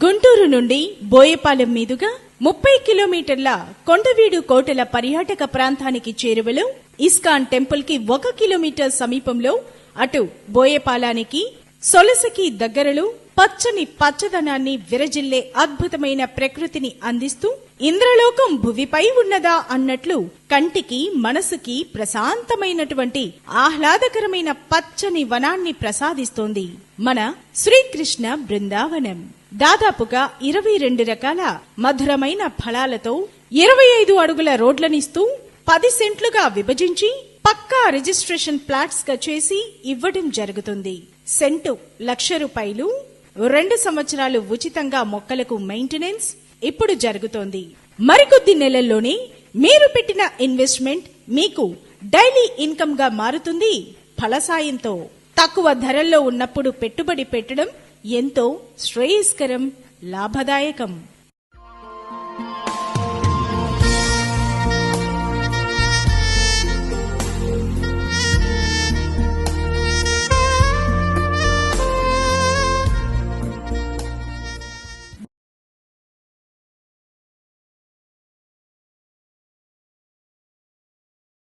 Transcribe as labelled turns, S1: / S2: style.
S1: గుంటూరు నుండి బోయపాలెం మీదుగా 30 కిలోమీటర్ల కొండవీడు కోటల పర్యాటక ప్రాంతానికి చేరువలో ఇస్కాన్ టెంపుల్ కి 1 కిలోమీటర్ సమీపంలో అటు బోయపాలానికి సొలసకి దగ్గరలో పచ్చని పచ్చదనాన్ని విరజిల్లే అద్భుతమైన ప్రకృతిని అందిస్తూ ఇంద్రలోకం భువిపై ఉన్నదా అన్నట్లు కంటికి మనసుకి ప్రశాంతమైనటువంటి ఆహ్లాదకరమైన పచ్చని వనాన్ని ప్రసాదిస్తోంది మన శ్రీకృష్ణ బృందావనం. దాదాపుగా 22 రకాల మధురమైన ఫలాలతో 25 అడుగుల రోడ్లనిస్తూ 10 సెంట్లుగా విభజించి పక్కా రిజిస్ట్రేషన్ ప్లాట్స్ గా చేసి ఇవ్వడం జరుగుతుంది. సెంటు ₹1,00,000, 2 సంవత్సరాలు ఉచితంగా మొక్కలకు మెయింటెనెన్స్ ఇప్పుడు జరుగుతోంది. మరికొద్ది నెలల్లోనే మీరు పెట్టిన ఇన్వెస్ట్మెంట్ మీకు డైలీ ఇన్కమ్ గా మారుతుంది. ఫలసాయంతో తక్కువ ధరల్లో ఉన్నప్పుడు పెట్టుబడి పెట్టడం ఎంతో శ్రేయస్కరం, లాభదాయకం.